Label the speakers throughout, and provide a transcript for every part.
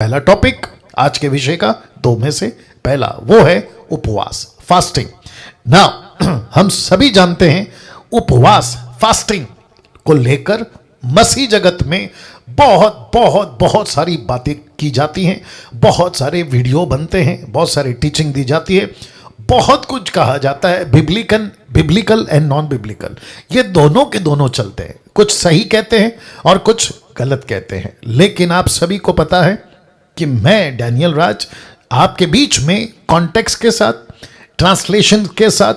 Speaker 1: पहला टॉपिक आज के विषय का दो में से पहला वो है उपवास, फास्टिंग। नाउ हम सभी जानते हैं उपवास, फास्टिंग को लेकर मसीह जगत में बहुत बहुत बहुत सारी बातें की जाती हैं, बहुत सारे वीडियो बनते हैं, बहुत सारी टीचिंग दी जाती है, बहुत कुछ कहा जाता है। बिब्लिकल एंड नॉन बिब्लिकल, ये दोनों के दोनों चलते हैं। कुछ सही कहते हैं और कुछ गलत कहते हैं, लेकिन आप सभी को पता है कि मैं डैनियल राज आपके बीच में कॉन्टेक्स्ट के साथ, ट्रांसलेशन के साथ,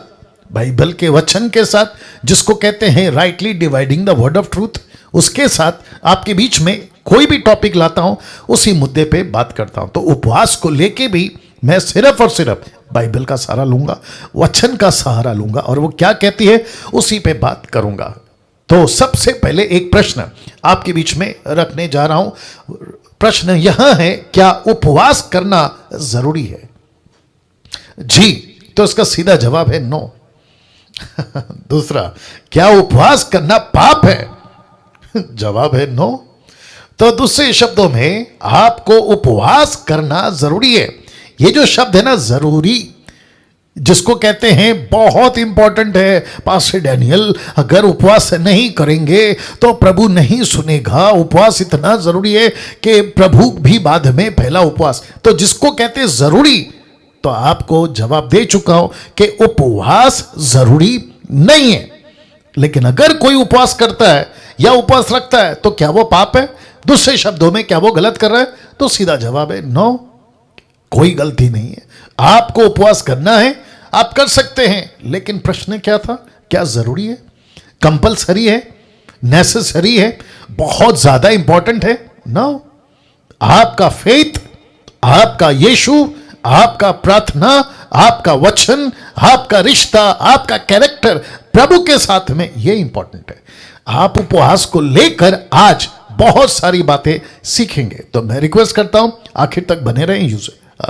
Speaker 1: बाइबल के वचन के साथ, जिसको कहते हैं rightly dividing the word of truth, उसके साथ आपके बीच में कोई भी टॉपिक लाता हूं, उसी मुद्दे पे बात करता हूं। तो उपवास को लेके भी मैं सिर्फ और सिर्फ बाइबल का सहारा लूंगा, वचन का सहारा लूंगा, और वो क्या कहती है उसी पे बात करूंगा। तो सबसे पहले एक प्रश्न आपके बीच में रखने जा रहा हूं। प्रश्न यह है, क्या उपवास करना जरूरी है? जी, तो इसका सीधा जवाब है नो। दूसरा, क्या उपवास करना पाप है? जवाब है नो। तो दूसरे शब्दों में आपको उपवास करना जरूरी है। ये जो शब्द है ना, जरूरी, जिसको कहते हैं बहुत इंपॉर्टेंट है। पास्टर डैनियल, अगर उपवास नहीं करेंगे तो प्रभु नहीं सुनेगा। उपवास इतना जरूरी है कि प्रभु भी बाद में पहला उपवास, तो जिसको कहते हैं जरूरी, तो आपको जवाब दे चुका हूं कि उपवास जरूरी नहीं है। लेकिन अगर कोई उपवास करता है या उपवास रखता है तो क्या वो पाप है? दूसरे शब्दों में, क्या वो गलत कर रहा है? तो सीधा जवाब है नो, कोई गलती नहीं है। आपको उपवास करना है, आप कर सकते हैं, लेकिन प्रश्न क्या था? क्या जरूरी है, कंपलसरी है, नेसेसरी है, बहुत ज्यादा इंपॉर्टेंट है? नो। आपका फेथ, आपका यीशु, आपका प्रार्थना, आपका वचन, आपका रिश्ता, आपका कैरेक्टर प्रभु के साथ में, ये इंपॉर्टेंट है। आप उपवास को लेकर आज बहुत सारी बातें सीखेंगे, तो मैं रिक्वेस्ट करता हूं आखिर तक बने रहें।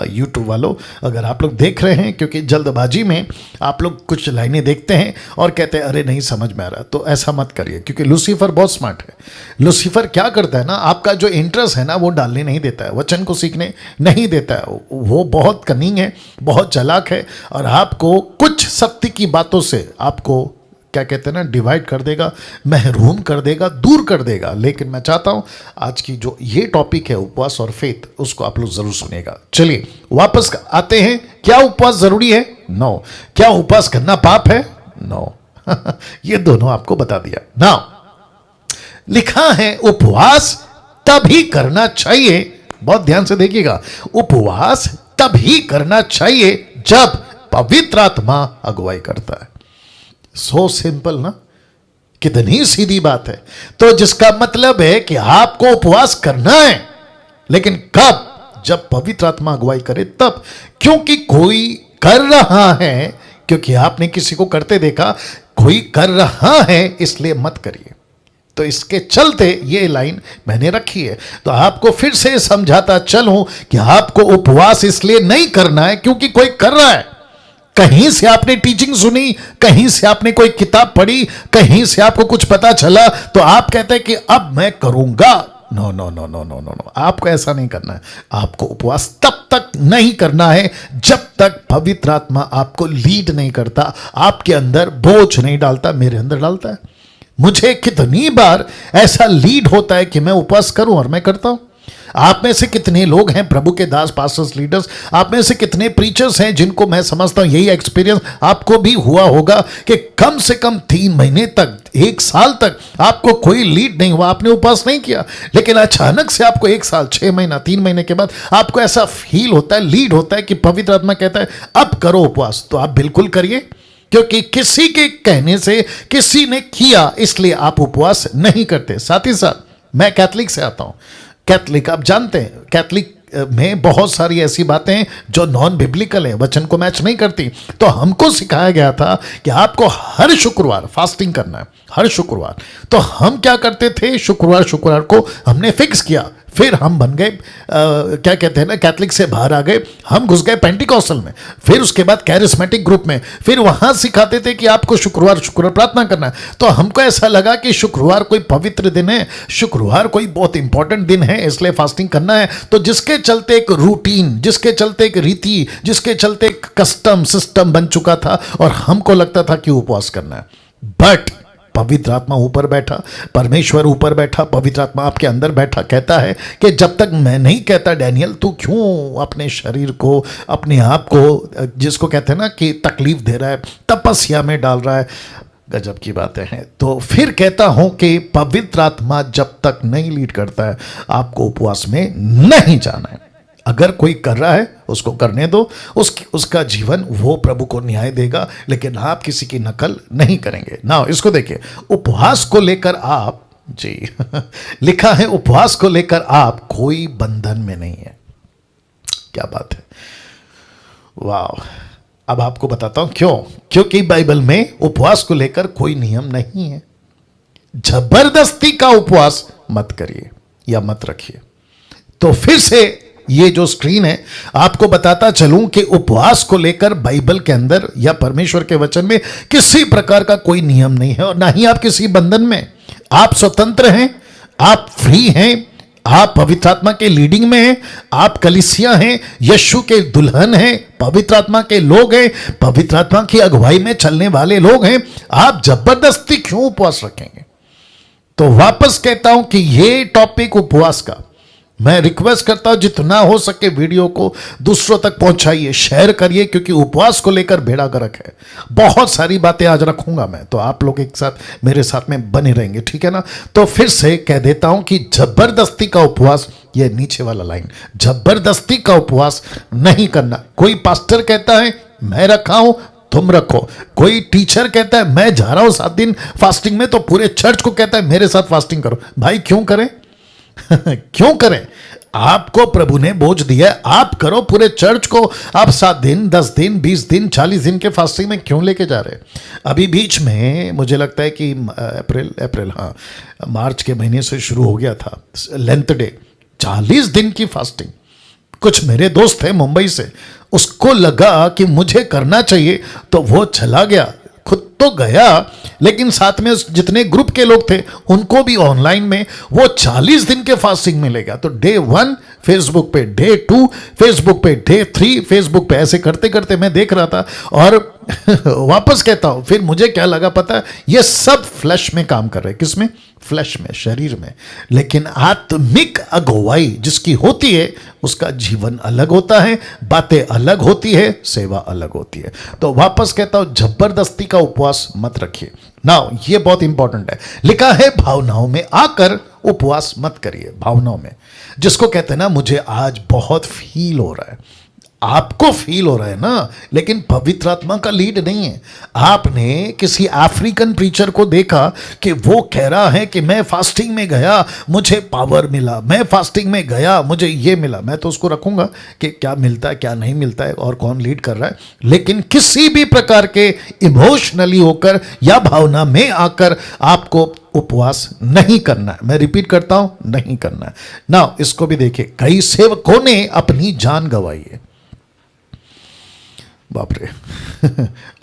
Speaker 1: यूट्यूब वालों, अगर आप लोग देख रहे हैं, क्योंकि जल्दबाजी में आप लोग कुछ लाइनें देखते हैं और कहते हैं अरे नहीं समझ में आ रहा, तो ऐसा मत करिए, क्योंकि लूसीफर बहुत स्मार्ट है। लूसीफर क्या करता है ना, आपका जो इंटरेस्ट है ना वो डालने नहीं देता है, वचन को सीखने नहीं देता है। वो बहुत कनिंग है, बहुत चालाक है, और आपको कुछ सत्य की बातों से आपको क्या कहते हैं ना, डिवाइड कर देगा, महरूम कर देगा, दूर कर देगा। लेकिन मैं चाहता हूं आज की जो ये टॉपिक है उपवास और फेथ, उसको आप लोग जरूर सुनेगा। चलिए वापस आते हैं। क्या उपवास जरूरी है? नो। क्या उपवास करना पाप है? नो। ये दोनों आपको बता दिया। नाउ लिखा है उपवास तभी करना चाहिए, बहुत ध्यान से देखिएगा, उपवास तभी करना चाहिए जब पवित्र आत्मा अगुवाई करता है। सो सिंपल ना, कितनी सीधी बात है। तो जिसका मतलब है कि आपको उपवास करना है, लेकिन कब? जब पवित्र आत्मा अगुवाई करे तब। क्योंकि कोई कर रहा है, क्योंकि आपने किसी को करते देखा, कोई कर रहा है, इसलिए मत करिए। तो इसके चलते ये लाइन मैंने रखी है। तो आपको फिर से समझाता चलूं कि आपको उपवास इसलिए नहीं करना है क्योंकि कोई कर रहा है। कहीं से आपने टीचिंग सुनी, कहीं से आपने कोई किताब पढ़ी, कहीं से आपको कुछ पता चला, तो आप कहते हैं कि अब मैं करूंगा। No no no no no no no, आपको ऐसा नहीं करना है। आपको उपवास तब तक नहीं करना है जब तक पवित्र आत्मा आपको लीड नहीं करता, आपके अंदर बोझ नहीं डालता। मेरे अंदर डालता है। मुझे कितनी बार ऐसा लीड होता है कि मैं उपवास करूं, और मैं करता हूं। आप में से कितने लोग हैं प्रभु के दास, पास्टर्स, लीडर्स, आप में से कितने प्रीचर्स हैं जिनको मैं समझता हूं यही एक्सपीरियंस आपको भी हुआ होगा कि कम से कम 3 महीने तक, 1 साल तक आपको कोई लीड नहीं हुआ, आपने उपवास नहीं किया, लेकिन अचानक से आपको 1 साल, 6 महीना, 3 महीने के बाद आपको ऐसा फील होता है, लीड होता है कि पवित्र आत्मा कहता है अब करो उपवास। तो आप बिल्कुल करिए, क्योंकि किसी के कहने से, किसी ने किया इसलिए आप उपवास नहीं करते। साथ ही साथ मैं कैथलिक से आता हूं। कैथलिक, आप जानते हैं कैथलिक में बहुत सारी ऐसी बातें हैं जो नॉन बिब्लिकल है, वचन को मैच नहीं करती। तो हमको सिखाया गया था कि आपको हर शुक्रवार फास्टिंग करना है, हर शुक्रवार। तो हम क्या करते थे, शुक्रवार को हमने फिक्स किया, फिर हम बन गए क्या कहते हैं ना, कैथलिक से बाहर आ गए, हम घुस गए पेंटिकॉस्टल में, फिर उसके बाद कैरिस्मेटिक ग्रुप में, फिर वहां सिखाते थे कि आपको शुक्रवार प्रार्थना करना है। तो हमको ऐसा लगा कि शुक्रवार कोई पवित्र दिन है, शुक्रवार कोई बहुत इंपॉर्टेंट दिन है, इसलिए फास्टिंग करना है। तो जिसके चलते एक रूटीन, जिसके चलते एक रीति, जिसके चलते एक कस्टम सिस्टम बन चुका था और हमको लगता था कि उपवास करना है। बट पवित्र आत्मा ऊपर बैठा, परमेश्वर ऊपर बैठा, पवित्र आत्मा आपके अंदर बैठा, कहता है कि जब तक मैं नहीं कहता डैनियल, तू क्यों अपने शरीर को, अपने आप को, जिसको कहते हैं ना कि तकलीफ दे रहा है, तपस्या में डाल रहा है। गजब की बातें हैं। तो फिर कहता हूं कि पवित्र आत्मा जब तक नहीं लीड करता है, आपको उपवास में नहीं जाना है। अगर कोई कर रहा है उसको करने दो, उसका जीवन वो प्रभु को न्याय देगा, लेकिन आप किसी की नकल नहीं करेंगे ना। इसको देखिए, उपवास को लेकर आप जी लिखा है, उपवास को लेकर आप कोई बंधन में नहीं है। क्या बात है, वाह। अब आपको बताता हूं क्यों। क्योंकि बाइबल में उपवास को लेकर कोई नियम नहीं है। जबरदस्ती का उपवास मत करिए या मत रखिए। तो फिर से ये जो स्क्रीन है, आपको बताता चलूं कि उपवास को लेकर बाइबल के अंदर या परमेश्वर के वचन में किसी प्रकार का कोई नियम नहीं है, और ना ही आप किसी बंधन में। आप स्वतंत्र हैं, आप फ्री हैं, आप पवित्र आत्मा के लीडिंग में हैं, आप कलीसिया हैं, यीशु के दुल्हन हैं, पवित्र आत्मा के लोग हैं, पवित्र आत्मा की अगुवाई में चलने वाले लोग हैं। आप जबरदस्ती क्यों उपवास रखेंगे? तो वापस कहता हूं कि ये टॉपिक उपवास का, मैं रिक्वेस्ट करता हूं जितना हो सके वीडियो को दूसरों तक पहुंचाइए, शेयर करिए, क्योंकि उपवास को लेकर बेड़ा गर्क है। बहुत सारी बातें आज रखूंगा मैं, तो आप लोग एक साथ मेरे साथ में बने रहेंगे, ठीक है ना। तो फिर से कह देता हूं कि जबरदस्ती का उपवास, ये नीचे वाला लाइन, जबरदस्ती का उपवास नहीं करना। कोई पास्टर कहता है मैं रखा हूं, तुम रखो। कोई टीचर कहता है मैं जा रहा हूं 7 दिन फास्टिंग में, तो पूरे चर्च को कहता है मेरे साथ फास्टिंग करो। भाई क्यों करें? क्यों करें? आपको प्रभु ने बोझ दिया है, आप करो। पूरे चर्च को आप 7 दिन, 10 दिन, 20 दिन, 40 दिन के फास्टिंग में क्यों लेके जा रहे हैं? अभी बीच में मुझे लगता है कि अप्रैल हाँ, मार्च के महीने से शुरू हो गया था लेंथ डे, 40 दिन की फास्टिंग। कुछ मेरे दोस्त थे मुंबई से, उसको लगा कि मुझे करना चाहिए, तो वो चला गया, खुद तो गया, लेकिन साथ में जितने ग्रुप के लोग थे उनको भी ऑनलाइन में वो 40 दिन के फास्टिंग में ले गया। तो डे 1 फेसबुक पे, डे 2 फेसबुक पे, डे 3 फेसबुक पे, ऐसे करते करते मैं देख रहा था। और वापस कहता हूं, फिर मुझे क्या लगा पता है, ये सब फ्लैश में काम कर रहे हैं। किसमें? फ्लैश में, शरीर में। लेकिन आत्मिक अगुवाई जिसकी होती है, उसका जीवन अलग होता है, बातें अलग होती है, सेवा अलग होती है। तो वापस कहता हूं, जबरदस्ती का उपवास मत रखिए। नाउ ये बहुत इंपॉर्टेंट है, लिखा है भावनाओं में आकर उपवास मत करिए। भावनाओं में, जिसको कहते हैं ना मुझे आज बहुत फील हो रहा है, आपको फील हो रहा है ना, लेकिन पवित्र आत्मा का लीड नहीं है। आपने किसी अफ्रीकन प्रीचर को देखा कि वो कह रहा है कि मैं फास्टिंग में गया, मुझे पावर मिला, मैं फास्टिंग में गया, मुझे ये मिला। मैं तो उसको रखूंगा कि क्या मिलता है, क्या नहीं मिलता है, और कौन लीड कर रहा है। लेकिन किसी भी प्रकार के इमोशनली होकर या भावना में आकर आपको उपवास नहीं करना है। मैं रिपीट करता हूं, नहीं करना है ना। इसको भी देखिए, कई सेवकों ने अपनी जान गंवाई है, बाप रे।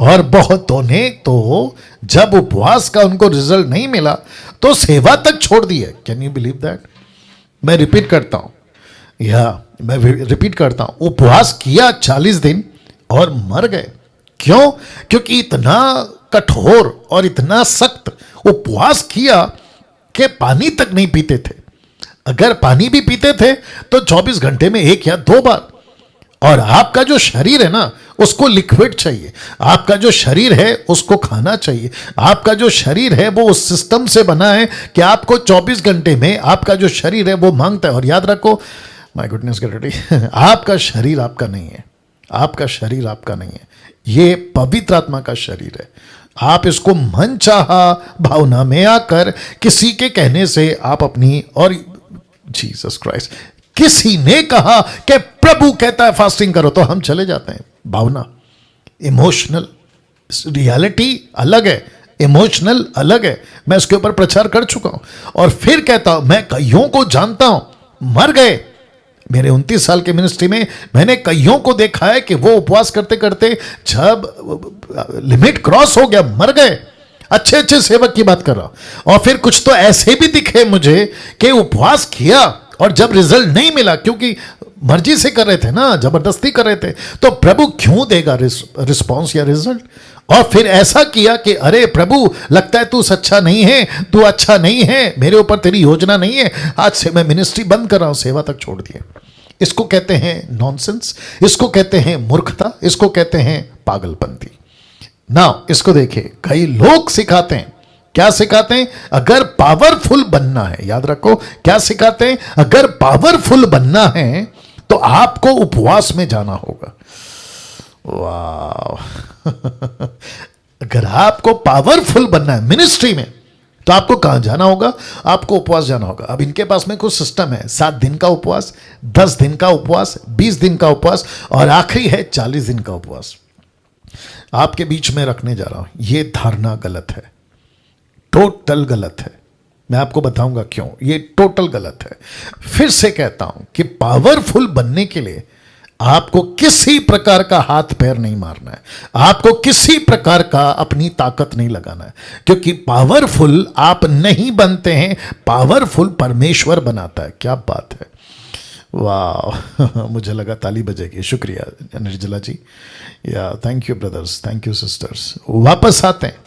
Speaker 1: और बहुतों ने तो जब उपवास का उनको रिजल्ट नहीं मिला तो सेवा तक छोड़ दी है। Can you believe that? मैं रिपीट करता हूं, उपवास किया 40 दिन और मर गए। क्यों? क्योंकि इतना कठोर और इतना सख्त उपवास किया कि पानी तक नहीं पीते थे। अगर पानी भी पीते थे तो 24 घंटे में 1 या 2 बार। और आपका जो शरीर है ना, उसको लिक्विड चाहिए। आपका जो शरीर है उसको खाना चाहिए। आपका जो शरीर है वो उस सिस्टम से बना है कि आपको 24 घंटे में आपका जो शरीर है वो मांगता है। और याद रखो, माय गुडनेस गेट रेडी, आपका शरीर आपका नहीं है, आपका शरीर आपका नहीं है, ये पवित्र आत्मा का शरीर है। आप इसको मन चाहा भावना में आकर किसी के कहने से आप अपनी, और जीसस क्राइस्ट, किसी ने कहा कि प्रभु कहता है फास्टिंग करो, तो हम चले जाते हैं। भावना, इमोशनल, रियलिटी अलग है, इमोशनल अलग है। मैं इसके ऊपर प्रचार कर चुका हूं। और फिर कहता हूं, मैं कईयों को जानता हूं मर गए। मेरे 29 साल के मिनिस्ट्री में मैंने कईयों को देखा है कि वो उपवास करते करते जब लिमिट क्रॉस हो गया मर गए। अच्छे अच्छे सेवक की बात कर रहा हूं। और फिर कुछ तो ऐसे भी दिखे मुझे कि उपवास किया और जब रिजल्ट नहीं मिला, क्योंकि मर्जी से कर रहे थे ना, जबरदस्ती कर रहे थे, तो प्रभु क्यों देगा रिस्पॉन्स या रिजल्ट। और फिर ऐसा किया कि अरे प्रभु लगता है तू सच्चा नहीं है, तू अच्छा नहीं है, मेरे ऊपर तेरी योजना नहीं है, आज से मैं मिनिस्ट्री बंद कर रहा हूं, सेवा तक छोड़ दिए। इसको कहते हैं नॉनसेंस, इसको कहते हैं मूर्खता, इसको कहते हैं पागलपंती। नाउ इसको देखिए, कई लोग सिखाते हैं, क्या सिखाते हैं? अगर पावरफुल बनना है, याद रखो क्या सिखाते हैं, अगर पावरफुल बनना है तो आपको उपवास में जाना होगा। वाह अगर आपको पावरफुल बनना है मिनिस्ट्री में तो आपको कहां जाना होगा? आपको उपवास जाना होगा। अब इनके पास में कुछ सिस्टम है, 7 दिन का उपवास, 10 दिन का उपवास, 20 दिन का उपवास और आखिरी है 40 दिन का उपवास। आपके बीच में रखने जा रहा हूं, यह धारणा गलत है, टोटल गलत है। मैं आपको बताऊंगा क्यों ये टोटल गलत है। फिर से कहता हूं कि पावरफुल बनने के लिए आपको किसी प्रकार का हाथ पैर नहीं मारना है, आपको किसी प्रकार का अपनी ताकत नहीं लगाना है, क्योंकि पावरफुल आप नहीं बनते हैं, पावरफुल परमेश्वर बनाता है। क्या बात है, वाह मुझे लगा ताली बजेगी। शुक्रिया निर्जला जी, या thank you brothers, thank you sisters. वापस आते हैं,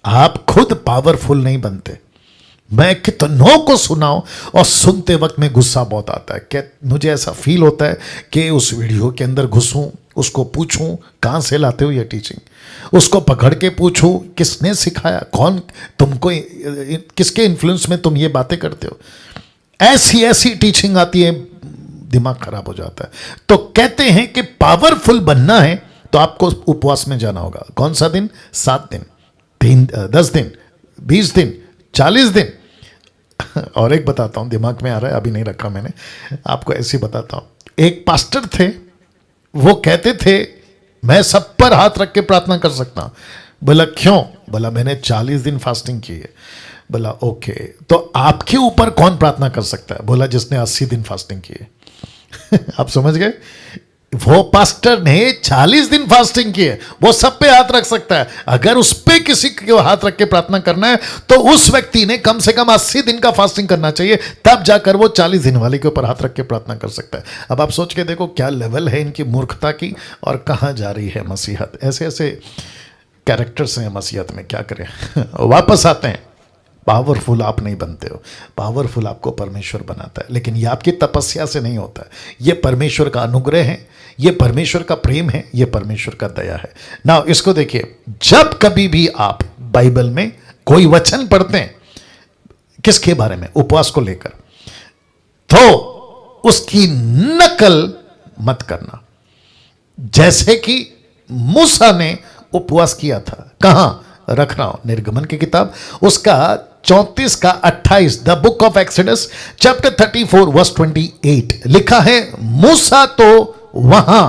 Speaker 1: आप खुद पावरफुल नहीं बनते। मैं कितनों को सुनाऊं और सुनते वक्त में गुस्सा बहुत आता है, क्या मुझे ऐसा फील होता है कि उस वीडियो के अंदर घुसूं, उसको पूछूं कहां से लाते हो ये टीचिंग, उसको पकड़ के पूछूं किसने सिखाया, कौन तुमको, किसके इन्फ्लुएंस में तुम ये बातें करते हो। ऐसी ऐसी टीचिंग आती है, दिमाग खराब हो जाता है। तो कहते हैं कि पावरफुल बनना है तो आपको उपवास में जाना होगा। कौन सा दिन? 7 दिन, 10 दिन, 20 दिन, 40 दिन। और एक बताता हूं, दिमाग में आ रहा है, अभी नहीं रखा मैंने, आपको ऐसे बताता हूं। एक पास्टर थे, वो कहते थे मैं सब पर हाथ रख के प्रार्थना कर सकता हूं। बोला क्यों? बोला मैंने 40 दिन फास्टिंग की है। बोला ओके, तो आपके ऊपर कौन प्रार्थना कर सकता है? बोला जिसने 80 दिन फास्टिंग की है। आप समझ गए? वो पास्टर ने 40 दिन फास्टिंग की है, वो सब पे हाथ रख सकता है। अगर उस पे किसी को हाथ रख के प्रार्थना करना है तो उस व्यक्ति ने कम से कम 80 दिन का फास्टिंग करना चाहिए, तब जाकर वो 40 दिन वाले के ऊपर हाथ रख के प्रार्थना कर सकता है। अब आप सोच के देखो क्या लेवल है इनकी मूर्खता की और कहां जा रही है मसीहत। ऐसे ऐसे कैरेक्टर्स हैं मसीहत में, क्या करें। वापस आते हैं, पावरफुल आप नहीं बनते हो, पावरफुल आपको परमेश्वर बनाता है, लेकिन ये आपकी तपस्या से नहीं होता है। ये परमेश्वर का अनुग्रह है, ये परमेश्वर का प्रेम है, ये परमेश्वर का दया है। नाउ इसको देखिए, जब कभी भी आप बाइबल में कोई वचन पढ़ते हैं किसके बारे में? उपवास को लेकर, तो उसकी नकल मत करना। जैसे कि मूसा ने उपवास किया था, कहां रख रहा हूं, निर्गमन की किताब उसका 34 का 28, the book of Exodus chapter 34 verse 28 लिखा है, मूसा तो वहां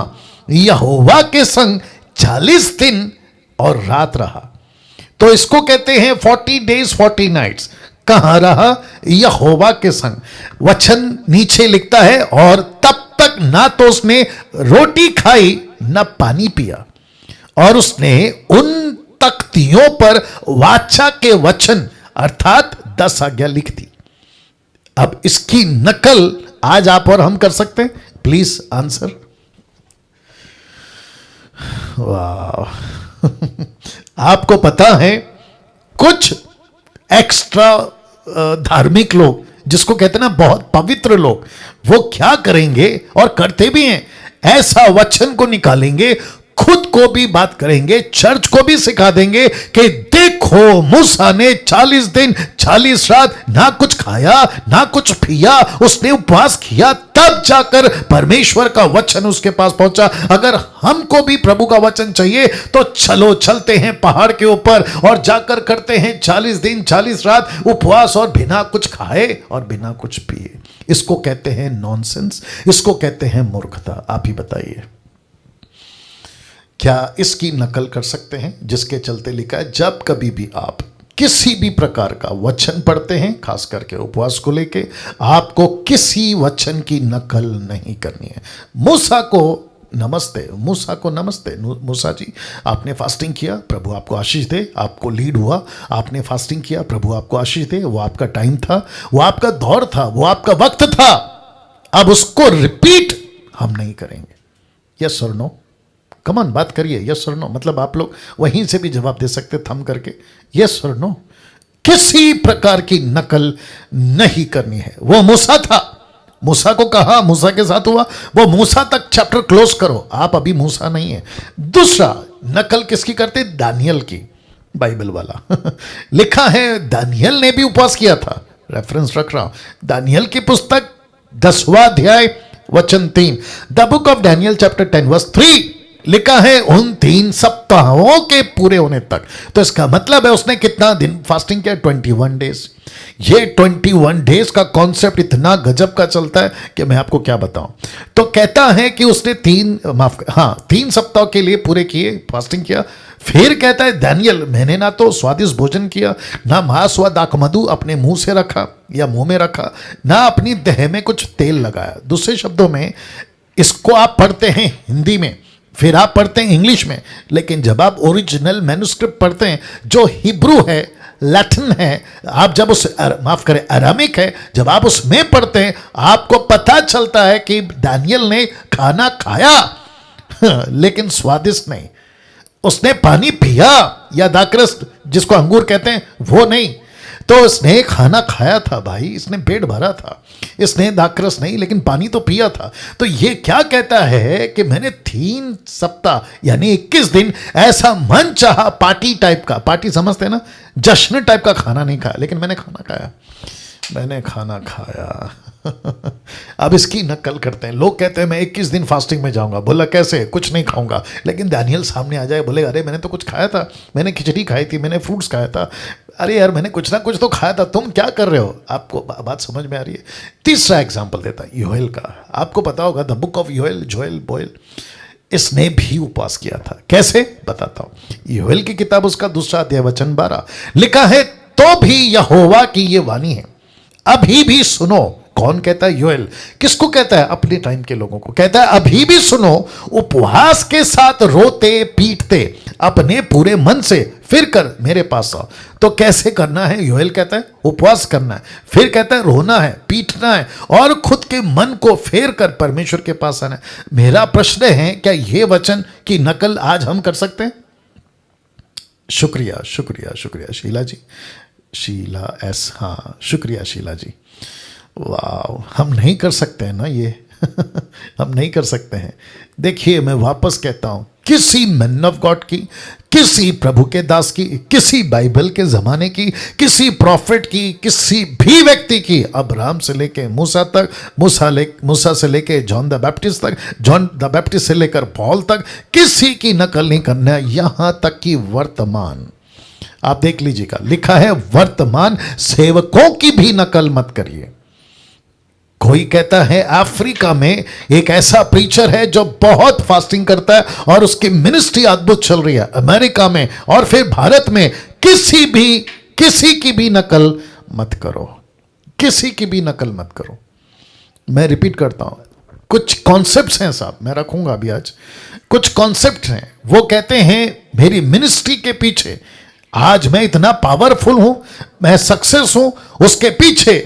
Speaker 1: यहोवा के संग 40 दिन और रात रहा। तो इसको कहते हैं 40 days 40 nights। कहां रहा? यहोवा के संग। वचन नीचे लिखता है, और तब तक ना तो उसने रोटी खाई ना पानी पिया, और उसने उन तख्तियों पर वाचा के वचन अर्थात 10 आज्ञा लिख दी। अब इसकी नकल आज आप और हम कर सकते हैं? Please answer. वाह आपको पता है कुछ एक्स्ट्रा धार्मिक लोग, जिसको कहते हैं ना बहुत पवित्र लोग, वो क्या करेंगे और करते भी हैं, ऐसा वचन को निकालेंगे, खुद को भी बात करेंगे, चर्च को भी सिखा देंगे कि देखो मूसा ने 40 दिन 40 रात ना कुछ खाया ना कुछ पिया, उसने उपवास किया, तब जाकर परमेश्वर का वचन उसके पास पहुंचा। अगर हमको भी प्रभु का वचन चाहिए तो चलो चलते हैं पहाड़ के ऊपर और जाकर करते हैं 40 दिन 40 रात उपवास, और बिना कुछ खाए और बिना कुछ पिए। इसको कहते हैं नॉनसेंस, इसको कहते हैं मूर्खता। आप ही बताइए, क्या इसकी नकल कर सकते हैं? जिसके चलते लिखा है, जब कभी भी आप किसी भी प्रकार का वचन पढ़ते हैं, खास करके उपवास को लेके, आपको किसी वचन की नकल नहीं करनी है। मूसा को नमस्ते, मूसा जी आपने फास्टिंग किया, प्रभु आपको आशीष दे, आपको लीड हुआ, आपने फास्टिंग किया, प्रभु आपको आशीष दे, वो आपका टाइम था, वो आपका दौर था, वो आपका वक्त था। अब उसको रिपीट हम नहीं करेंगे। यस और नो? कमन बात करिए, यस और नो। मतलब आप लोग वहीं से भी जवाब दे सकते थम करके, यस और नो। किसी प्रकार की नकल नहीं करनी है। वो मूसा था, मूसा को कहा, मूसा के साथ हुआ, वो मूसा तक चैप्टर क्लोज करो। आप अभी मूसा नहीं है। दूसरा, नकल किसकी करते? दानियल की, बाइबल वाला लिखा है दानियल ने भी उपवास किया था। रेफरेंस रख रहा हूं, दानियल की पुस्तक 10वां अध्याय वचन 3, the book of Daniel chapter 10 verse 3 लिखा है उन 3 सप्ताहों के पूरे होने तक। तो इसका मतलब है उसने कितना दिन फास्टिंग किया? 21 डेज। ये 21 डेज का कॉन्सेप्ट इतना गजब का चलता है कि मैं आपको क्या बताऊं। तो कहता है कि उसने 3 सप्ताह के लिए पूरे किए, फास्टिंग किया। फिर कहता है दानियल, मैंने ना तो स्वादिष्ट भोजन किया, ना मांस व दाखमधु अपने मुंह से रखा या मुंह में रखा, ना अपनी देह में कुछ तेल लगाया। दूसरे शब्दों में, इसको आप पढ़ते हैं हिंदी में, फिर आप पढ़ते हैं इंग्लिश में, लेकिन जब आप ओरिजिनल मैन्युस्क्रिप्ट पढ़ते हैं जो हिब्रू है, लैटिन है, आप जब उस माफ करें अरामिक है, जब आप उसमें पढ़ते हैं आपको पता चलता है कि दानियल ने खाना खाया लेकिन स्वादिष्ट नहीं। उसने पानी पिया या दाखरस जिसको अंगूर कहते हैं वो नहीं। तो इसने खाना खाया था भाई, इसने पेट भरा था, इसने दाखरस नहीं लेकिन पानी तो पिया था। तो ये क्या कहता है कि मैंने 3 सप्ताह यानी 21 दिन ऐसा मन चाहा पार्टी टाइप का, पार्टी समझते हैं ना, जश्न टाइप का खाना नहीं खाया, लेकिन मैंने खाना खाया अब इसकी नकल करते हैं लोग, कहते हैं मैं 21 दिन फास्टिंग में जाऊंगा। बोला कैसे? कुछ नहीं खाऊंगा। लेकिन दानियल सामने आ जाए, बोले अरे मैंने तो कुछ खाया था, मैंने खिचड़ी खाई थी, मैंने फ्रूट्स खाया था, अरे यार मैंने कुछ ना कुछ तो खाया था, तुम क्या कर रहे हो? आपको बात समझ में आ रही है? तीसरा एग्जाम्पल देता है योएल का। आपको पता होगा the book of Yoel, Joel बोएल, इसने भी उपवास किया था। कैसे? बताता हूं। योएल की किताब उसका 2 अध्याय वचन 12 लिखा है, तो भी यहोवा की ये वाणी है, अभी भी सुनो। कौन कहता है? योएल। किसको कहता है? अपने टाइम के लोगों को कहता है, अभी भी सुनो, उपवास के साथ रोते पीटते अपने पूरे मन से फिर कर मेरे पास आओ। तो कैसे करना है? योएल कहता है उपवास करना है, फिर कहता है रोना है, पीटना है और खुद के मन को फेर कर परमेश्वर के पास आना है। मेरा प्रश्न है, क्या यह वचन की नकल आज हम कर सकते हैं? शुक्रिया शीला जी, शीला एस, हाँ शुक्रिया शीला जी। वाह, हम नहीं कर सकते हैं ना ये हम नहीं कर सकते हैं। देखिए मैं वापस कहता हूं, किसी मैन ऑफ गॉड की, किसी प्रभु के दास की, किसी बाइबल के जमाने की, किसी प्रॉफिट की, किसी भी व्यक्ति की, अब्राहम से लेके मूसा तक, मूसा से लेके जॉन द बैप्टिस्ट तक, जॉन द बैप्टिस्ट से लेकर पॉल तक, किसी की नकल नहीं करना है। यहां तक कि वर्तमान, आप देख लीजिएगा, लिखा है वर्तमान सेवकों की भी नकल मत करिए। कोई कहता है अफ्रीका में एक ऐसा प्रीचर है जो बहुत फास्टिंग करता है और उसकी मिनिस्ट्री अद्भुत चल रही है। अमेरिका में और फिर भारत में किसी की भी नकल मत करो, किसी की भी नकल मत करो। मैं रिपीट करता हूं, कुछ कॉन्सेप्ट्स हैं साहब, मैं रखूंगा अभी आज, कुछ कॉन्सेप्ट हैं। वो कहते हैं मेरी मिनिस्ट्री के पीछे आज मैं इतना पावरफुल हूं, मैं सक्सेस हूं, उसके पीछे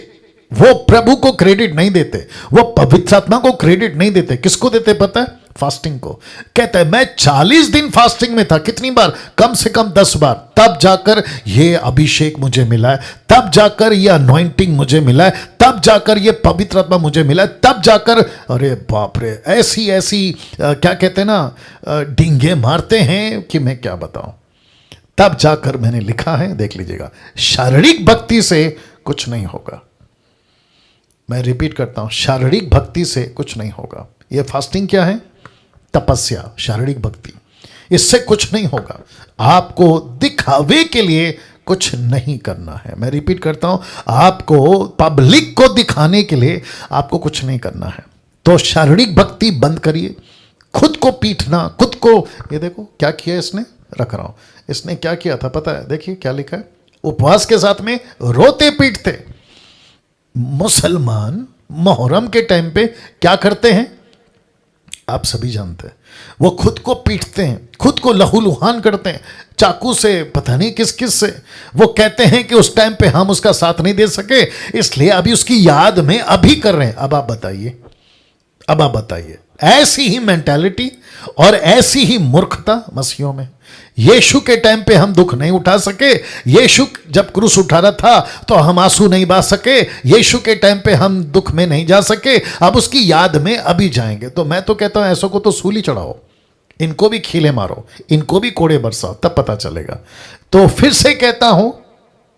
Speaker 1: वो प्रभु को क्रेडिट नहीं देते, वो पवित्र आत्मा को क्रेडिट नहीं देते। किसको देते पता है? फास्टिंग को। कहता है मैं 40 दिन फास्टिंग में था। कितनी बार? कम से कम 10 बार। तब जाकर ये अभिषेक मुझे मिला है, तब जाकर ये अनॉइंटिंग मुझे मिला है, तब जाकर ये पवित्र आत्मा मुझे मिला है, तब जाकर, अरे बाप रे, ऐसी क्या कहते हैं ना, डींगे मारते हैं कि मैं क्या बताऊं। तब जाकर मैंने लिखा है, देख लीजिएगा, शारीरिक भक्ति से कुछ नहीं होगा। मैं रिपीट करता हूं, शारीरिक भक्ति से कुछ नहीं होगा। यह फास्टिंग क्या है? तपस्या, शारीरिक भक्ति, इससे कुछ नहीं होगा। आपको दिखावे के लिए कुछ नहीं करना है। मैं रिपीट करता हूं, आपको पब्लिक को दिखाने के लिए आपको कुछ नहीं करना है। तो शारीरिक भक्ति बंद करिए, खुद को पीटना, खुद को, ये देखो क्या किया इसने, रख रहा हूं, इसने क्या किया था पता है? देखिए क्या लिखा है, उपवास के साथ में रोते पीटते। मुसलमान मुहर्रम के टाइम पे क्या करते हैं आप सभी जानते हैं, वो खुद को पीटते हैं, खुद को लहूलुहान करते हैं, चाकू से, पता नहीं किस किस से। वो कहते हैं कि उस टाइम पे हम उसका साथ नहीं दे सके, इसलिए अभी उसकी याद में अभी कर रहे हैं। अब आप बताइए, ऐसी ही मेंटालिटी और ऐसी ही मूर्खता मसीहों में। यीशु के टाइम पे हम दुख नहीं उठा सके, यीशु जब क्रूस उठा रहा था तो हम आंसू नहीं बहा सके, यीशु के टाइम पे हम दुख में नहीं जा सके, अब उसकी याद में अभी जाएंगे। तो मैं तो कहता हूं ऐसों को तो सूली चढ़ाओ, इनको भी खीले मारो, इनको भी कोड़े बरसाओ, तब पता चलेगा। तो फिर से कहता हूं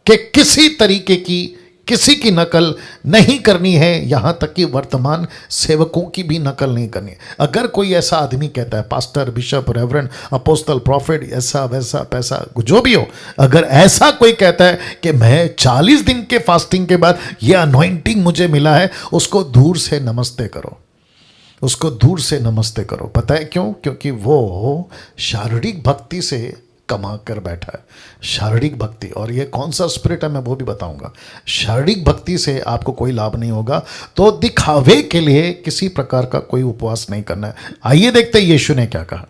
Speaker 1: कि किसी तरीके की किसी की नकल नहीं करनी है, यहां तक कि वर्तमान सेवकों की भी नकल नहीं करनी है। अगर कोई ऐसा आदमी कहता है pastor, bishop, reverend, apostle, profit, ऐसा वैसा पैसा जो भी हो, अगर ऐसा कोई कहता है कि मैं 40 दिन के फास्टिंग के बाद ये अनॉइंटिंग मुझे मिला है, उसको दूर से नमस्ते करो, उसको दूर से नमस्ते करो। पता है क्यों? क्योंकि वो शारीरिक भक्ति से कमा कर बैठा है, शारीरिक भक्ति। और ये कौन सा स्पिरिट है मैं वो भी बताऊंगा। शारीरिक भक्ति से आपको कोई लाभ नहीं होगा, तो दिखावे के लिए किसी प्रकार का कोई उपवास नहीं करना है। आइए देखते हैं यीशु ने क्या कहा।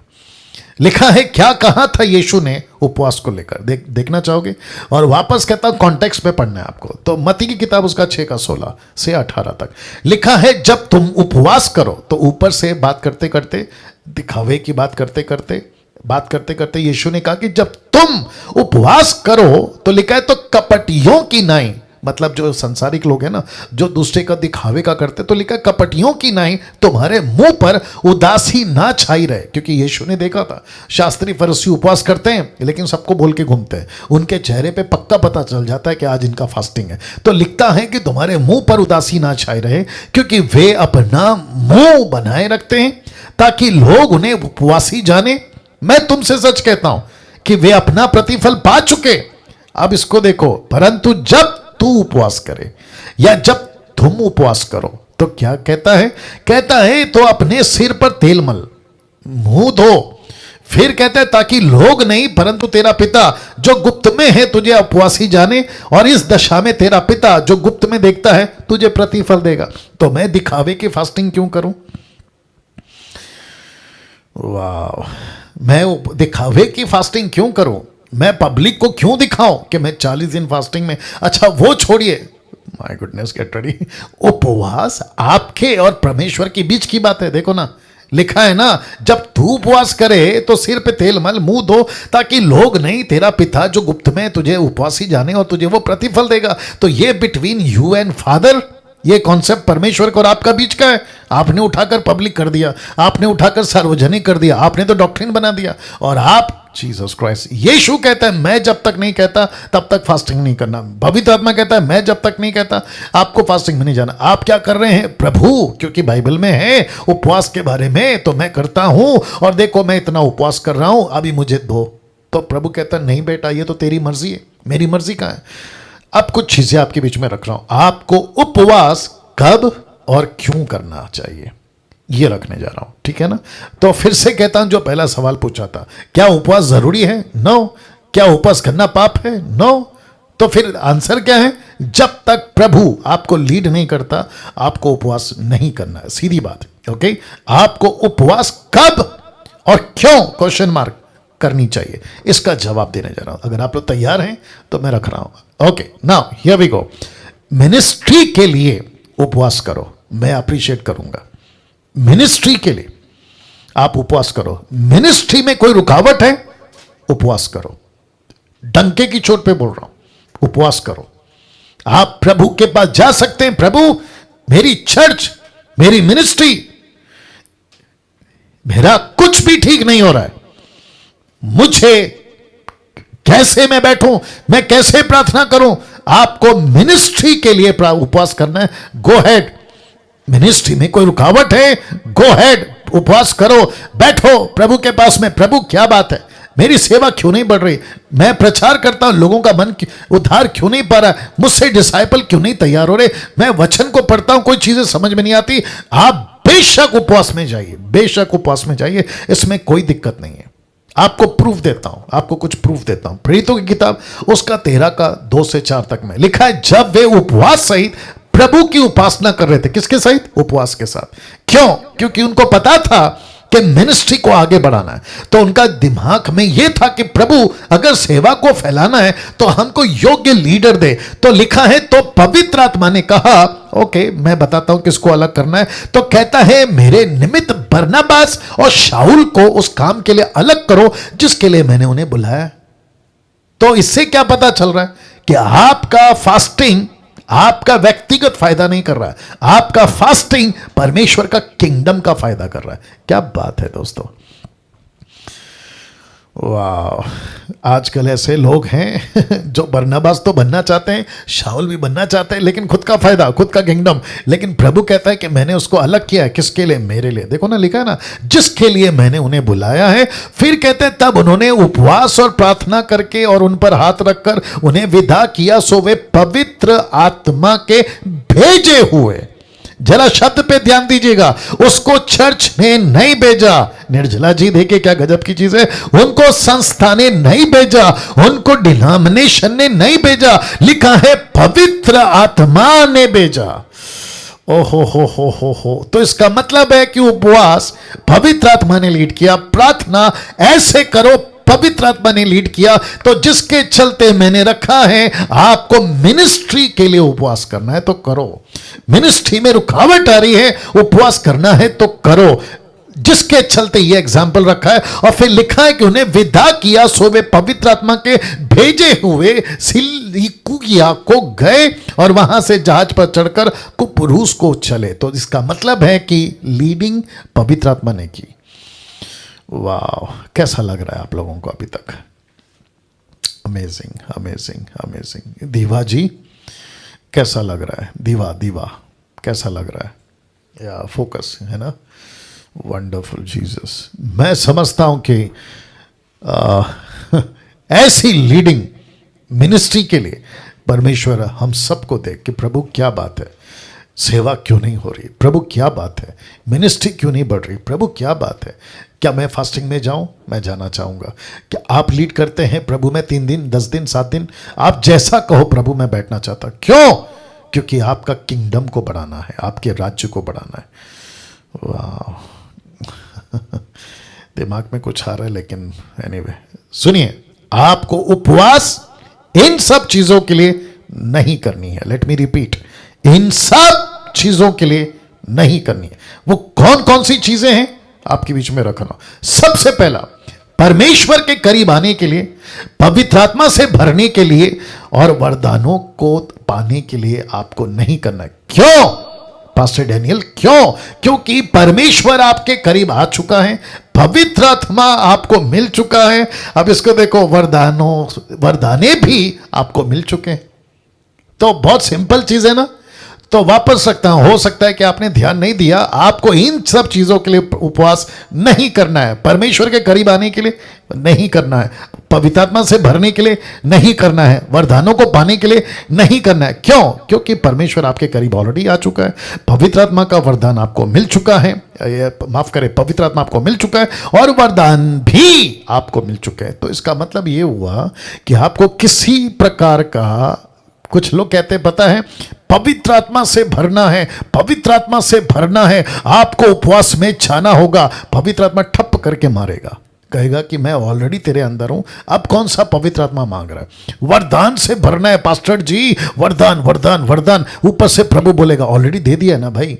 Speaker 1: लिखा है, क्या कहा था यीशु ने उपवास को लेकर, देखना चाहोगे? और वापस कहता हूं कॉन्टेक्स्ट में पढ़ना है आपको। तो मत्ती की किताब उसका 6:16 से 18 तक लिखा है, जब तुम उपवास करो, तो ऊपर से बात करते करते, दिखावे की बात करते करते यीशु ने कहा कि जब तुम उपवास करो, तो लिखा है तो कपटियों की नाई, मतलब जो संसारिक लोग हैं ना, जो दूसरे का दिखावे का करते, तो लिखा है कपटियों की नाई तुम्हारे मुंह पर उदासी ना छाई रहे। क्योंकि यीशु ने देखा था शास्त्री फरीसी उपवास करते हैं लेकिन सबको बोल के घूमते हैं, उनके चेहरे पे पक्का पता चल जाता है कि आज इनका फास्टिंग है। तो लिखता है कि तुम्हारे मुंह पर उदासी ना छाई रहे, क्योंकि वे अपना मुंह बनाए रखते हैं ताकि लोग उन्हें उपवासी जाने। मैं तुमसे सच कहता हूं कि वे अपना प्रतिफल पा चुके। अब इसको देखो, परंतु जब तू उपवास करे या जब तुम उपवास करो, तो क्या कहता है? कहता है तो अपने सिर पर तेल मल, मुंह धो। फिर कहता है ताकि लोग नहीं परंतु तेरा पिता जो गुप्त में है तुझे उपवासी जाने, और इस दशा में तेरा पिता जो गुप्त में देखता है तुझे प्रतिफल देगा। तो मैं दिखावे की फास्टिंग क्यों करूं? वाह, मैं दिखावे की फास्टिंग क्यों करूं? मैं पब्लिक को क्यों दिखाऊं कि मैं 40 दिन फास्टिंग में? अच्छा वो छोड़िए, माय गुडनेस गेट रेडी। उपवास आपके और परमेश्वर के बीच की बात है। देखो ना, लिखा है ना, जब तू उपवास करे तो सिर पे तेल मल, मुंह धो, ताकि लोग नहीं तेरा पिता जो गुप्त में तुझे उपवासी जाने और तुझे वो प्रतिफल देगा। तो ये बिटवीन यू एंड फादर, ये कॉन्सेप्ट परमेश्वर को और आपका बीच का है। आपने उठाकर पब्लिक कर दिया, आपने उठाकर सार्वजनिक कर दिया, आपने तो डॉक्ट्रिन बना दिया। और आप, जीसस क्राइस्ट, यीशु कहता है मैं जब तक नहीं कहता तब तक फास्टिंग नहीं करना। पवित्र आत्मा कहता है मैं जब तक नहीं कहता आपको फास्टिंग में नहीं जाना। आप क्या कर रहे हैं? प्रभु, क्योंकि बाइबल में है उपवास के बारे में, तो मैं करता हूं और देखो मैं इतना उपवास कर रहा हूं, अभी मुझे दो। तो प्रभु कहता है नहीं बेटा, ये तो तेरी मर्जी है, मेरी मर्जी कहां है? अब कुछ चीजें आपके बीच में रख रहा हूं। आपको उपवास कब और क्यों करना चाहिए, ये रखने जा रहा हूं, ठीक है ना? तो फिर से कहता हूं, जो पहला सवाल पूछा था, क्या उपवास जरूरी है? नो। क्या उपवास करना पाप है? नो। तो फिर आंसर क्या है? जब तक प्रभु आपको लीड नहीं करता आपको उपवास नहीं करना है, सीधी बात है। ओके, आपको उपवास कब और क्यों क्वेश्चन मार्क करनी चाहिए, इसका जवाब देने जा रहा हूं। अगर आप लोग तैयार हैं तो मैं रख रहा हूं। Okay, now here we go. Ministry के लिए उपवास करो, मैं अप्रिशिएट करूंगा। मिनिस्ट्री के लिए आप उपवास करो। मिनिस्ट्री में कोई रुकावट है, उपवास करो। डंके की चोट पे बोल रहा हूं, उपवास करो। आप प्रभु के पास जा सकते हैं, प्रभु मेरी चर्च, मेरी मिनिस्ट्री, मेरा कुछ भी ठीक नहीं हो रहा है, मुझे कैसे मैं बैठूं, मैं कैसे प्रार्थना करूं? आपको मिनिस्ट्री के लिए उपवास करना है, गो हेड। मिनिस्ट्री में कोई रुकावट है, गो हेड, उपवास करो, बैठो प्रभु के पास में। प्रभु क्या बात है, मेरी सेवा क्यों नहीं बढ़ रही? मैं प्रचार करता हूं, लोगों का मन उद्धार क्यों नहीं पा रहा? मुझसे डिसाइपल क्यों नहीं तैयार हो रहे? मैं वचन को पढ़ता हूं, कोई चीजें समझ में नहीं आती। आप बेशक उपवास में जाइए, बेशक उपवास में जाइए, इसमें कोई दिक्कत नहीं है। आपको प्रूफ देता हूं, आपको कुछ प्रूफ देता हूं। प्रेरितों की किताब उसका 13 का 2 से 4 तक में लिखा है, जब वे उपवास सहित प्रभु की उपासना कर रहे थे। किसके सहित? उपवास के साथ। क्यों? क्योंकि उनको पता था कि मिनिस्ट्री को आगे बढ़ाना है। तो उनका दिमाग में यह था कि प्रभु अगर सेवा को फैलाना है तो हमको योग्य लीडर दे। तो लिखा है, तो पवित्र आत्मा ने कहा, ओके मैं बताता हूं किसको अलग करना है। तो कहता है, मेरे निमित्त बरनबास और शाऊल को उस काम के लिए अलग करो जिसके लिए मैंने उन्हें बुलाया। तो इससे क्या पता चल रहा है कि आपका फास्टिंग आपका व्यक्तिगत फायदा नहीं कर रहा है, आपका फास्टिंग परमेश्वर का किंगडम का फायदा कर रहा है। क्या बात है दोस्तों, वाह। आजकल ऐसे लोग हैं जो बरनबास तो बनना चाहते हैं, शाऊल भी बनना चाहते हैं, लेकिन खुद का फायदा, खुद का किंगडम। लेकिन प्रभु कहता है कि मैंने उसको अलग किया है। किसके लिए? मेरे लिए। देखो ना, लिखा है ना, जिसके लिए मैंने उन्हें बुलाया है। फिर कहते हैं, तब उन्होंने उपवास और प्रार्थना करके और उन पर हाथ रखकर उन्हें विदा किया, सो वे पवित्र आत्मा के भेजे हुए। जरा शब्द पे ध्यान दीजिएगा, उसको चर्च ने नहीं भेजा। निर्जला जी देखिए क्या गजब की चीज है। उनको संस्था ने नहीं भेजा, उनको डिनोमिनेशन ने नहीं भेजा, लिखा है पवित्र आत्मा ने भेजा। ओहो हो। तो इसका मतलब है कि उपवास पवित्र आत्मा ने लीड किया, प्रार्थना ऐसे करो पवित्र आत्मा ने लीड किया। तो जिसके चलते मैंने रखा है, आपको मिनिस्ट्री के लिए उपवास करना है तो करो। मिनिस्ट्री में रुकावट आ रही है, उपवास करना है तो करो। जिसके चलते ये एग्जाम्पल रखा है। और फिर लिखा है कि उन्हें विदा किया, सो वे पवित्र आत्मा के भेजे हुए सिलिकुया को गए और वहां से जहाज पर चढ़कर कुप्रुस को चले। तो इसका मतलब है कि लीडिंग पवित्र आत्मा ने की। वाह, कैसा लग रहा है आप लोगों को अभी तक? Amazing amazing amazing. दीवा जी कैसा लग रहा है? दीवा कैसा लग रहा है? या फोकस है ना? Wonderful Jesus. मैं समझता हूं कि ऐसी लीडिंग मिनिस्ट्री के लिए परमेश्वर हम सबको दे कि प्रभु क्या बात है, सेवा क्यों नहीं हो रही? प्रभु क्या बात है, मिनिस्ट्री क्यों नहीं बढ़ रही? प्रभु क्या बात है? क्या मैं फास्टिंग में जाऊं? मैं जाना चाहूंगा। क्या आप लीड करते हैं? प्रभु मैं 3 दिन 10 दिन 7 दिन, आप जैसा कहो प्रभु मैं बैठना चाहता। क्यों? क्योंकि आपका किंगडम को बढ़ाना है, आपके राज्य को बढ़ाना है। वाह दिमाग में कुछ आ रहा है, लेकिन एनीवे सुनिए, आपको उपवास इन सब चीजों के लिए नहीं करनी है। लेट मी रिपीट, इन सब चीजों के लिए नहीं करनी है। वो कौन कौन सी चीजें हैं आपके बीच में रखना। सबसे पहला, परमेश्वर के करीब आने के लिए, पवित्र आत्मा से भरने के लिए और वरदानों को पाने के लिए आपको नहीं करना है। क्यों पास्टर डैनियल? क्यों? क्योंकि परमेश्वर आपके करीब आ चुका है, पवित्र आत्मा आपको मिल चुका है। अब इसको देखो, वरदाने भी आपको मिल चुके हैं। तो बहुत सिंपल चीज है ना। तो वापस रखता हूं, हो सकता है कि आपने ध्यान नहीं दिया। आपको इन सब चीजों के लिए उपवास नहीं करना है, परमेश्वर के करीब आने के लिए नहीं करना है, पवित्र आत्मा से भरने के लिए नहीं करना है, वरदानों को पाने के लिए नहीं करना है। क्यों? क्योंकि परमेश्वर आपके करीब ऑलरेडी आ चुका है। पवित्र आत्मा का वरदान आपको मिल चुका है, माफ करें, पवित्र आत्मा आपको मिल चुका है और वरदान भी आपको मिल चुके हैं। तो इसका मतलब यह हुआ कि आपको किसी प्रकार का, कुछ लोग कहते हैं पता है, पवित्र आत्मा से भरना है, पवित्र आत्मा से भरना है, आपको उपवास में जाना होगा। पवित्र आत्मा ठप करके मारेगा, कहेगा कि मैं ऑलरेडी तेरे अंदर हूं, अब कौन सा पवित्र आत्मा मांग रहा है? वरदान से भरना है पास्टर जी, वरदान वरदान वरदान। ऊपर से प्रभु बोलेगा ऑलरेडी दे दिया है ना भाई,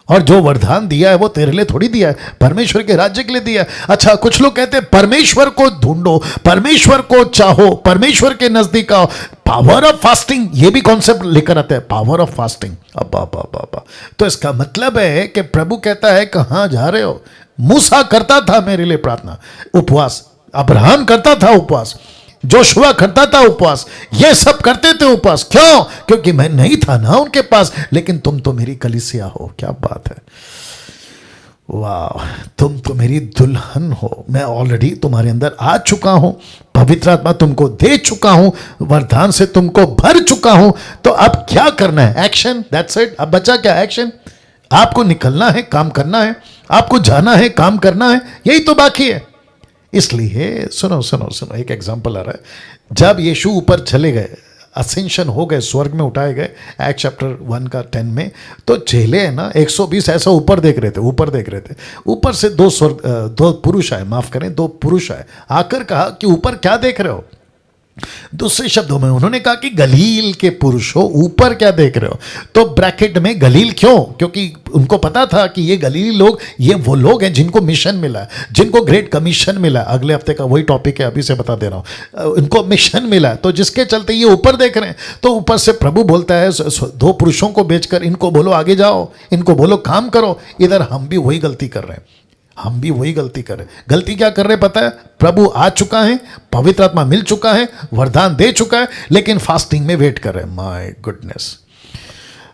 Speaker 1: और जो वरदान दिया है वो तेरे लिए थोड़ी दिया है, परमेश्वर के राज्य के लिए दिया है। अच्छा, कुछ लोग कहते हैं परमेश्वर को ढूंढो, परमेश्वर को चाहो, परमेश्वर के नजदीक आओ। पावर ऑफ फास्टिंग, ये भी कॉन्सेप्ट लेकर आते हैं, पावर ऑफ फास्टिंग। अब्बा। तो इसका मतलब है कि प्रभु कहता है कहां जा रहे हो? मूसा करता था मेरे लिए प्रार्थना, उपवास, अब्राहम करता था उपवास, जोशुआ करता था उपवास, ये सब करते थे उपवास। क्यों? क्योंकि मैं नहीं था ना उनके पास, लेकिन तुम तो मेरी कलीसिया हो। क्या बात है, वाह, तुम तो मेरी दुल्हन हो, मैं ऑलरेडी तुम्हारे अंदर आ चुका हूं, पवित्र आत्मा तुमको दे चुका हूं, वरदान से तुमको भर चुका हूं। तो अब क्या करना है? Action, that's it. अब बचा क्या? एक्शन। आपको निकलना है, काम करना है, आपको जाना है, काम करना है, यही तो बाकी है। इसलिए सुनो सुनो सुनो, एक एग्जांपल आ रहा है। जब यीशु ऊपर चले गए, असेंशन हो गए, स्वर्ग में उठाए गए, एक्ट चैप्टर 1 का 10 में, तो चेले है ना 120 ऐसा ऊपर देख रहे थे। ऊपर से दो पुरुष आए, माफ करें, दो पुरुष आए, आकर कहा कि ऊपर क्या देख रहे हो। दूसरे शब्दों में उन्होंने कहा कि गलील के पुरुष हो, ऊपर क्या देख रहे हो। तो ब्रैकेट में गलील क्यों? क्योंकि उनको पता था कि ये गलीली लोग, ये वो लोग हैं जिनको मिशन मिला है, जिनको ग्रेट कमीशन मिला है। अगले हफ्ते का वही टॉपिक है, अभी से बता दे रहा हूं। इनको मिशन मिला है, तो जिसके चलते ये ऊपर देख रहे हैं। तो ऊपर से प्रभु बोलता है, दो पुरुषों को भेजकर इनको बोलो आगे जाओ, इनको बोलो काम करो। इधर हम भी वही गलती कर रहे हैं, हम भी वही गलती कर रहे हैं। गलती क्या कर रहे हैं पता है? प्रभु आ चुका है, पवित्र आत्मा मिल चुका है, वरदान दे चुका है, लेकिन फास्टिंग में वेट कर रहे हैं। माय गुडनेस,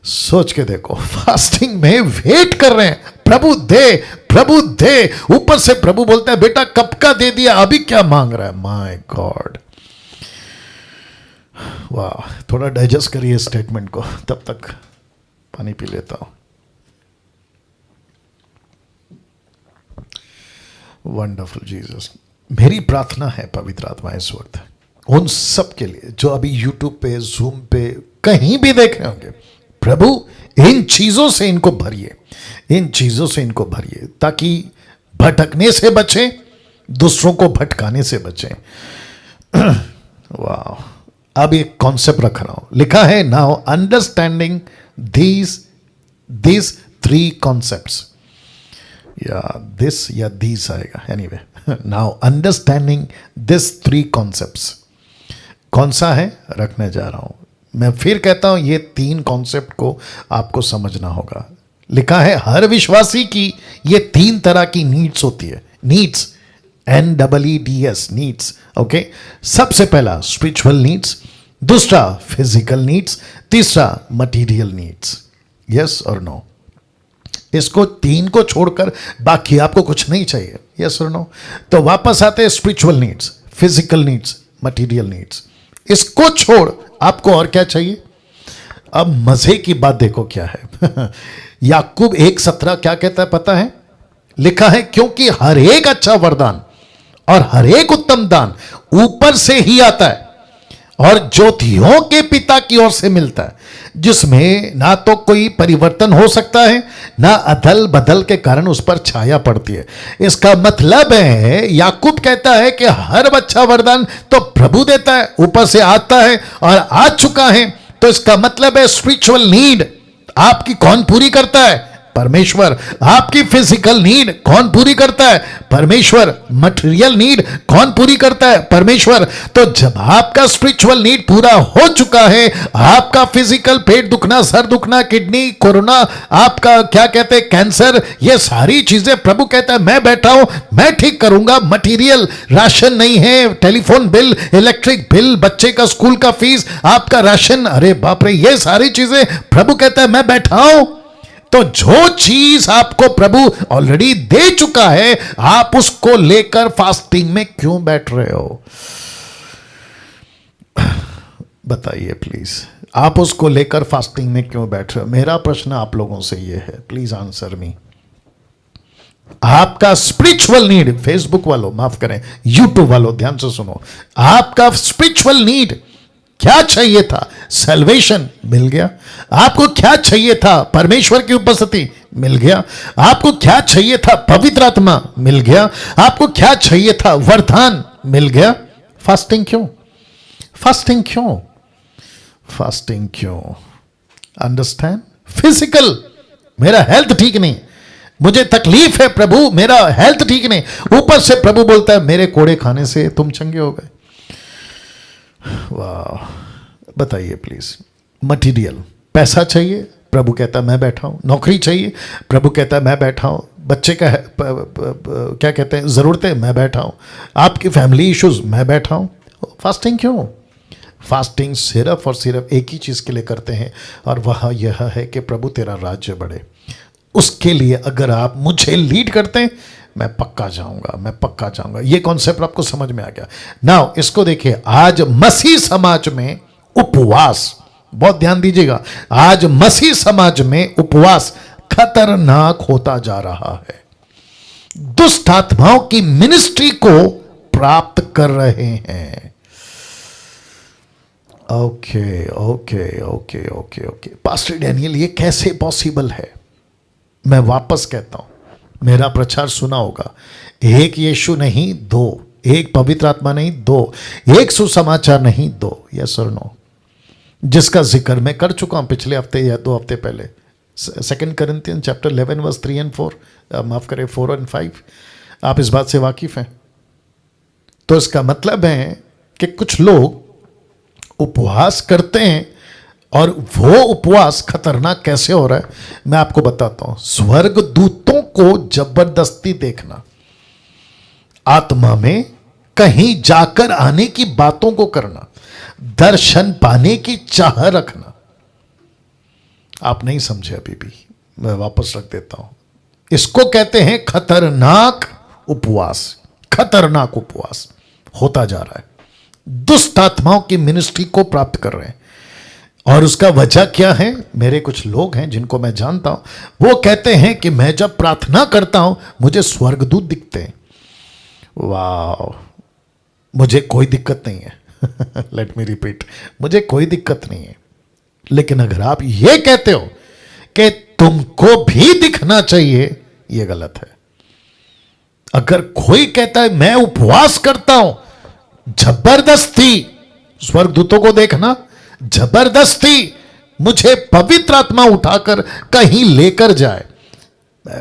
Speaker 1: सोच के देखो, फास्टिंग में वेट कर रहे हैं, प्रभु दे, प्रभु दे। ऊपर से प्रभु बोलता है बेटा कब का दे दिया, अभी क्या मांग रहा है। माय गॉड, वाह, थोड़ा डाइजेस्ट करिए स्टेटमेंट को, तब तक पानी पी लेता हूं। Wonderful Jesus. मेरी प्रार्थना है पवित्र आत्मा इस वक्त उन सब के लिए जो अभी यूट्यूब पे, जूम पे, कहीं भी देख रहे होंगे, प्रभु इन चीजों से इनको भरिए, इन चीजों से इनको भरिए, ताकि भटकने से बचें, दूसरों को भटकाने से बचें। वाह, अब एक कॉन्सेप्ट रख रहा हूं, लिखा है now understanding these three concepts, या दिस या दीज आएगा, anyway. Now understanding this 3 concepts, कौन सा है रखने जा रहा हूं। मैं फिर कहता हूं, ये 3 कॉन्सेप्ट को आपको समझना होगा। लिखा है हर विश्वासी की ये 3 तरह की नीड्स होती है, नीड्स, NEEDS, नीड्स, ओके। सबसे पहला स्पिरिचुअल नीड्स, दूसरा फिजिकल नीड्स, तीसरा मटीरियल नीड्स। यस और नो? इसको 3 को छोड़कर बाकी आपको कुछ नहीं चाहिए। यस और नो? तो वापस आते हैं spiritual needs, physical needs, material needs. इसको छोड़ आपको और क्या चाहिए? अब मजे की बात देखो क्या है। याकूब 1:17 क्या कहता है पता है? लिखा है क्योंकि हर एक अच्छा वरदान और हर एक उत्तम दान ऊपर से ही आता है और ज्योतियों के पिता की ओर से मिलता है, जिसमें ना तो कोई परिवर्तन हो सकता है, ना अदल बदल के कारण उस पर छाया पड़ती है। इसका मतलब है, याकूब कहता है कि हर अच्छा वरदान तो प्रभु देता है, ऊपर से आता है और आ चुका है। तो इसका मतलब है स्पिरिचुअल नीड आपकी कौन पूरी करता है? परमेश्वर। आपकी फिजिकल नीड कौन पूरी करता है? परमेश्वर। मटेरियल नीड कौन पूरी करता है? परमेश्वर। तो जब आपका स्पिरिचुअल नीड पूरा हो चुका है, आपका फिजिकल, पेट दुखना, सर दुखना, किडनी, कोरोना, आपका क्या कहते हैं, कैंसर, ये सारी चीजें प्रभु कहता है मैं बैठा हूं, मैं ठीक करूंगा। मटेरियल, राशन नहीं है, टेलीफोन बिल, इलेक्ट्रिक बिल, बच्चे का स्कूल का फीस, आपका राशन, अरे बाप रे, ये सारी चीजें प्रभु कहता है मैं बैठा हूं। तो जो चीज आपको प्रभु ऑलरेडी दे चुका है, आप उसको लेकर फास्टिंग में क्यों बैठ रहे हो? बताइए प्लीज, आप उसको लेकर फास्टिंग में क्यों बैठ रहे हो? मेरा प्रश्न आप लोगों से यह है, प्लीज आंसर मी। आपका स्पिरिचुअल नीड, फेसबुक वालों माफ करें, यूट्यूब वालों ध्यान से सुनो, आपका स्पिरिचुअल नीड क्या चाहिए था? सैल्वेशन मिल गया। आपको क्या चाहिए था? परमेश्वर की उपस्थिति मिल गया। आपको क्या चाहिए था? पवित्र आत्मा मिल गया। आपको क्या चाहिए था? वरदान मिल गया। फास्टिंग क्यों? फास्टिंग क्यों? फास्टिंग क्यों? अंडरस्टैंड? फिजिकल, मेरा हेल्थ ठीक नहीं, मुझे तकलीफ है प्रभु, मेरा हेल्थ ठीक नहीं। ऊपर से प्रभु बोलता है मेरे कोड़े खाने से तुम चंगे हो गए। वाह, बताइए प्लीज। मटीरियल, पैसा चाहिए, प्रभु कहता है मैं बैठा हूं। नौकरी चाहिए, प्रभु कहता है मैं बैठा हूं। बच्चे का क्या कहते हैं जरूरतें, मैं बैठा हूं। आपकी फैमिली इश्यूज, मैं बैठा हूं। फास्टिंग क्यों? फास्टिंग सिर्फ और सिर्फ एक ही चीज के लिए करते हैं, और वह यह है कि प्रभु तेरा राज्य बढ़े। उसके लिए अगर आप मुझे लीड करते हैं, मैं पक्का जाऊंगा, मैं पक्का जाऊंगा। ये कॉन्सेप्ट आपको समझ में आ गया? नाउ इसको देखिए, आज मसीह समाज में उपवास, बहुत ध्यान दीजिएगा, आज मसीह समाज में उपवास खतरनाक होता जा रहा है। दुष्ट आत्माओं की मिनिस्ट्री को प्राप्त कर रहे हैं। Okay okay okay okay okay pastor Daniel, ये कैसे पॉसिबल है? मैं वापस कहता हूं, मेरा प्रचार सुना होगा। एक यीशु नहीं दो, एक पवित्र आत्मा नहीं दो, एक सुसमाचार नहीं दो। यस और नो? जिसका जिक्र मैं कर चुका हूं पिछले हफ्ते या 2 हफ्ते पहले। 2 Corinthians चैप्टर 11 वर्स 3 और 4, माफ करें 4 और 5। आप इस बात से वाकिफ हैं? तो इसका मतलब है कि कुछ लोग उपवास करते हैं और वो उपवास खतरनाक कैसे हो रहा है मैं आपको बताता हूं। स्वर्ग दूतों को जबरदस्ती देखना, आत्मा में कहीं जाकर आने की बातों को करना, दर्शन पाने की चाह रखना। आप नहीं समझे अभी भी, मैं वापस रख देता हूं। इसको कहते हैं खतरनाक उपवास। खतरनाक उपवास होता जा रहा है, दुष्ट आत्माओं की मिनिस्ट्री को प्राप्त कर रहे हैं। और उसका वजह क्या है? मेरे कुछ लोग हैं जिनको मैं जानता हूं, वो कहते हैं कि मैं जब प्रार्थना करता हूं मुझे स्वर्गदूत दिखते हैं। वाह, मुझे कोई दिक्कत नहीं है। लेट मी रिपीट, मुझे कोई दिक्कत नहीं है। लेकिन अगर आप ये कहते हो कि तुमको भी दिखना चाहिए, यह गलत है। अगर कोई कहता है मैं उपवास करता हूं, जबरदस्ती स्वर्गदूतों को देखना, जबरदस्ती मुझे पवित्र आत्मा उठाकर कहीं लेकर जाए।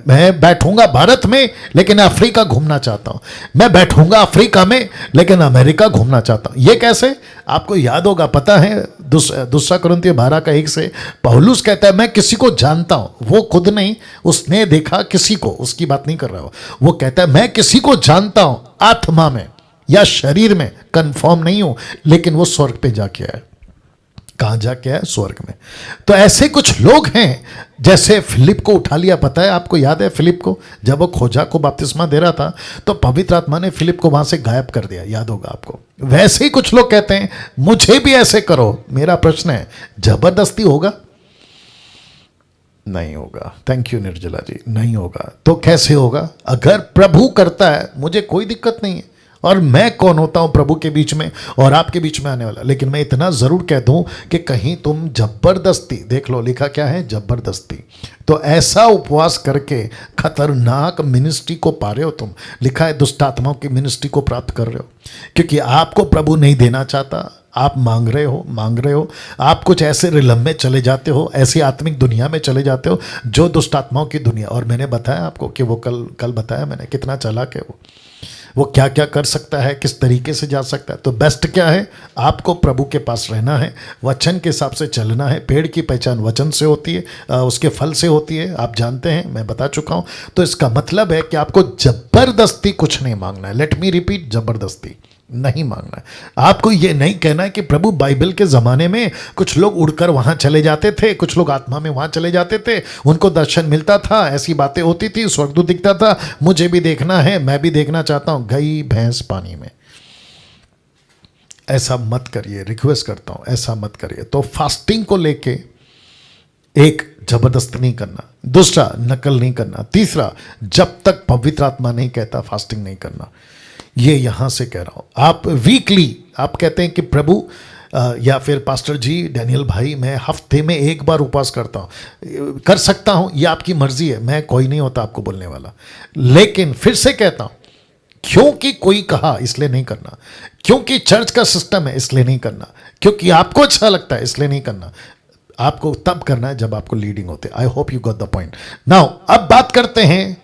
Speaker 1: मैं बैठूंगा भारत में लेकिन अफ्रीका घूमना चाहता हूं, मैं बैठूंगा अफ्रीका में लेकिन अमेरिका घूमना चाहता हूं। यह कैसे? आपको याद होगा, पता है 2 कुरिन्थियों 12:1 से पौलुस कहता है मैं किसी को जानता हूं। वो खुद नहीं, उसने देखा किसी को, उसकी बात नहीं कर रहा हो। वो कहता है मैं किसी को जानता हूं, आत्मा में या शरीर में कंफर्म नहीं हूं, लेकिन वो स्वर्ग पे जाके आया। कहां जाके आया? स्वर्ग में। तो ऐसे कुछ लोग हैं, जैसे फिलिप को उठा लिया। पता है आपको, याद है फिलिप को, जब वो खोजा को बपतिस्मा दे रहा था तो पवित्र आत्मा ने फिलिप को वहां से गायब कर दिया, याद होगा आपको। वैसे ही कुछ लोग कहते हैं मुझे भी ऐसे करो। मेरा प्रश्न है, जबरदस्ती होगा? नहीं होगा। थैंक यू निर्जला जी, नहीं होगा। तो कैसे होगा? अगर प्रभु करता है मुझे कोई दिक्कत नहीं है, और मैं कौन होता हूं प्रभु के बीच में और आपके बीच में आने वाला। लेकिन मैं इतना जरूर कह दूं कि कहीं तुम जबरदस्ती, देख लो लिखा क्या है, जबरदस्ती। तो ऐसा उपवास करके खतरनाक मिनिस्ट्री को पा रहे हो तुम। लिखा है दुष्ट आत्माओं की मिनिस्ट्री को प्राप्त कर रहे हो, क्योंकि आपको प्रभु नहीं देना चाहता। आप मांग रहे हो, आप कुछ ऐसे रिलम में चले जाते हो, ऐसी आत्मिक दुनिया में चले जाते हो जो दुष्ट आत्माओं की दुनिया। और मैंने बताया आपको कि वो कल बताया मैंने, कितना चालाक है वो क्या क्या कर सकता है, किस तरीके से जा सकता है। तो बेस्ट क्या है? आपको प्रभु के पास रहना है, वचन के हिसाब से चलना है। पेड़ की पहचान वचन से होती है, उसके फल से होती है, आप जानते हैं, मैं बता चुका हूं। तो इसका मतलब है कि आपको जबरदस्ती कुछ नहीं मांगना है। लेट मी रिपीट, जबरदस्ती नहीं मांगना है। आपको ये नहीं कहना है कि प्रभु, बाइबल के ज़माने में कुछ लोग उड़कर वहाँ चले जाते थे, कुछ लोग आत्मा में वहाँ चले जाते थे, उनको दर्शन मिलता था, ऐसी बातें होती थी, स्वर्गदूत दिखता था, मुझे भी देखना है, मैं भी देखना चाहता हूँ। गई भैंस पानी में। ऐसा मत करिए, रिक्वेस्ट करता हूँ, ऐसा मत करिए। तो फास्टिंग को लेके, एक, जबरदस्ती नहीं करना, दूसरा, नकल नहीं करना, तीसरा, जब तक पवित्र आत्मा नहीं कहता फास्टिंग नहीं करना। ये यहां से कह रहा हूं। आप वीकली, आप कहते हैं कि प्रभु या फिर पास्टर जी, डैनियल भाई, मैं हफ्ते में 1 बार उपवास करता हूं, कर सकता हूं, ये आपकी मर्जी है, मैं कोई नहीं होता आपको बोलने वाला। लेकिन फिर से कहता हूं, क्योंकि कोई कहा इसलिए नहीं करना, क्योंकि चर्च का सिस्टम है इसलिए नहीं करना, क्योंकि आपको अच्छा लगता है इसलिए नहीं करना। आपको तब करना है जब आपको लीडिंग होते। I hope you got the point. Now अब बात करते हैं